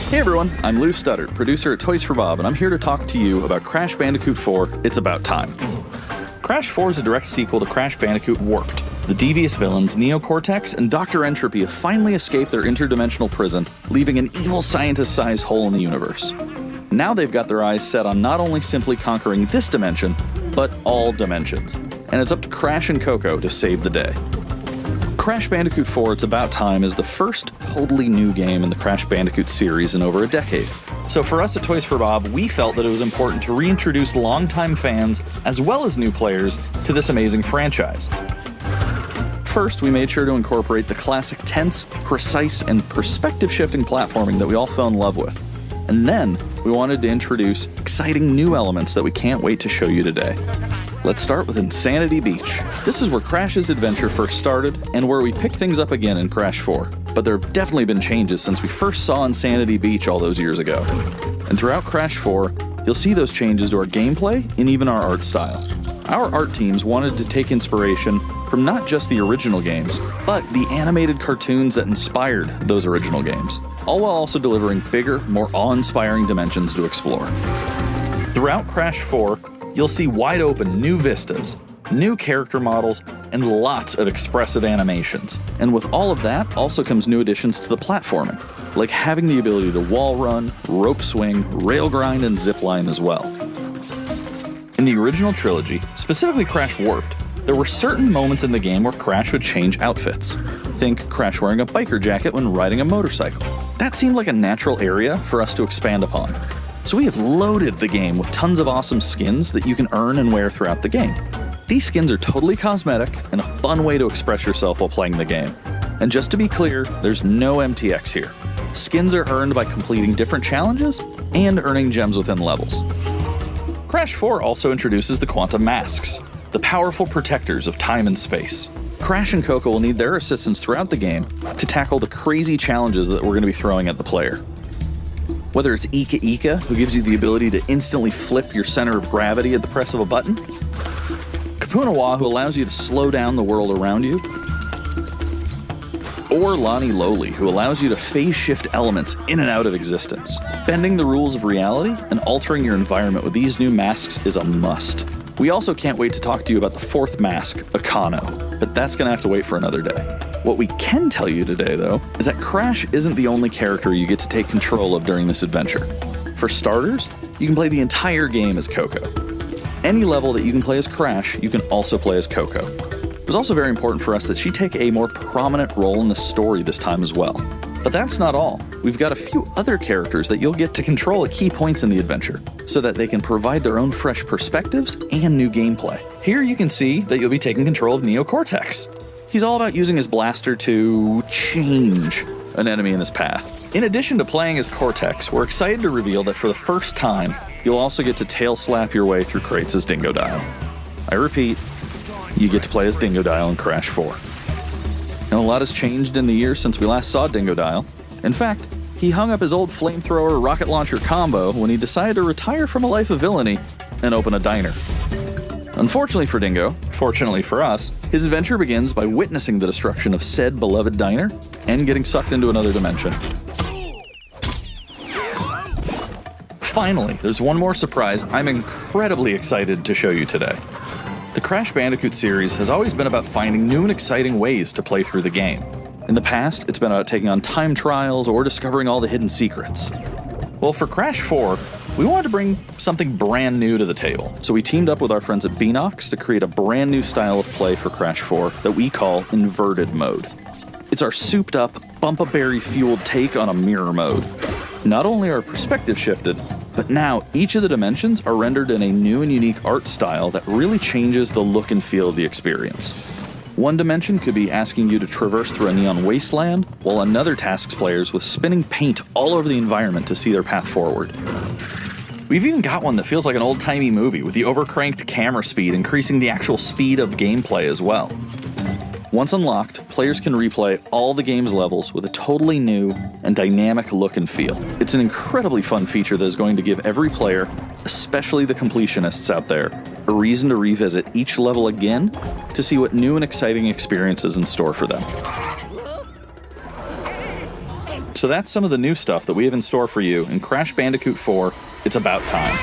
Hey everyone, I'm Lou Studdard, producer at Toys for Bob, and I'm here to talk to you about Crash Bandicoot 4, It's About Time. Crash 4 is a direct sequel to Crash Bandicoot Warped. The devious villains, Neo-Cortex and Dr. Entropy, have finally escaped their interdimensional prison, leaving an evil scientist-sized hole in the universe. Now they've got their eyes set on not only simply conquering this dimension, but all dimensions. And it's up to Crash and Coco to save the day. Crash Bandicoot 4 It's About Time is the first totally new game in the Crash Bandicoot series in over a decade. So for us at Toys for Bob, we felt that it was important to reintroduce longtime fans, as well as new players, to this amazing franchise. First, we made sure to incorporate the classic tense, precise, and perspective-shifting platforming that we all fell in love with. And then, we wanted to introduce exciting new elements that we can't wait to show you today. Let's start with Insanity Beach. This is where Crash's adventure first started, and where we pick things up again in Crash 4. But there have definitely been changes since we first saw Insanity Beach all those years ago. And throughout Crash 4, you'll see those changes to our gameplay and even our art style. Our art teams wanted to take inspiration from not just the original games, but the animated cartoons that inspired those original games, all while also delivering bigger, more awe-inspiring dimensions to explore. Throughout Crash 4, you'll see wide-open new vistas, new character models, and lots of expressive animations. And with all of that also comes new additions to the platforming, like having the ability to wall run, rope swing, rail grind, and zipline as well. In the original trilogy, specifically Crash Warped, there were certain moments in the game where Crash would change outfits. Think Crash wearing a biker jacket when riding a motorcycle. That seemed like a natural area for us to expand upon. So we have loaded the game with tons of awesome skins that you can earn and wear throughout the game. These skins are totally cosmetic and a fun way to express yourself while playing the game. And just to be clear, there's no MTX here. Skins are earned by completing different challenges and earning gems within levels. Crash 4 also introduces the Quantum Masks, the powerful protectors of time and space. Crash and Coco will need their assistance throughout the game to tackle the crazy challenges that we're going to be throwing at the player. Whether it's Ika Ika, who gives you the ability to instantly flip your center of gravity at the press of a button, Kapunawa, who allows you to slow down the world around you, or Lonnie Lowly, who allows you to phase shift elements in and out of existence. Bending the rules of reality and altering your environment with these new masks is a must. We also can't wait to talk to you about the fourth mask, Akano, but that's gonna have to wait for another day. What we can tell you today, though, is that Crash isn't the only character you get to take control of during this adventure. For starters, you can play the entire game as Coco. Any level that you can play as Crash, you can also play as Coco. It was also very important for us that she take a more prominent role in the story this time as well. But that's not all. We've got a few other characters that you'll get to control at key points in the adventure, so that they can provide their own fresh perspectives and new gameplay. Here you can see that you'll be taking control of Neo-Cortex. He's all about using his blaster to change an enemy in his path. In addition to playing as Cortex, we're excited to reveal that for the first time, you'll also get to tail slap your way through crates as Dingodile. I repeat, you get to play as Dingodile in Crash 4. And a lot has changed in the years since we last saw Dingodile. In fact, he hung up his old flamethrower rocket launcher combo when he decided to retire from a life of villainy and open a diner. Unfortunately for Dingo, fortunately for us, his adventure begins by witnessing the destruction of said beloved diner and getting sucked into another dimension. Finally, there's one more surprise I'm incredibly excited to show you today. The Crash Bandicoot series has always been about finding new and exciting ways to play through the game. In the past, it's been about taking on time trials or discovering all the hidden secrets. Well, for Crash 4, we wanted to bring something brand new to the table, so we teamed up with our friends at Beanox to create a brand new style of play for Crash 4 that we call Inverted Mode. It's our souped-up, bumpa-berry-fueled take on a mirror mode. Not only are perspective shifted, but now each of the dimensions are rendered in a new and unique art style that really changes the look and feel of the experience. One dimension could be asking you to traverse through a neon wasteland, while another tasks players with spinning paint all over the environment to see their path forward. We've even got one that feels like an old-timey movie, with the overcranked camera speed increasing the actual speed of gameplay as well. Once unlocked, players can replay all the game's levels with a totally new and dynamic look and feel. It's an incredibly fun feature that is going to give every player, especially the completionists out there, a reason to revisit each level again to see what new and exciting experiences in store for them. So that's some of the new stuff that we have in store for you in Crash Bandicoot 4, It's About Time.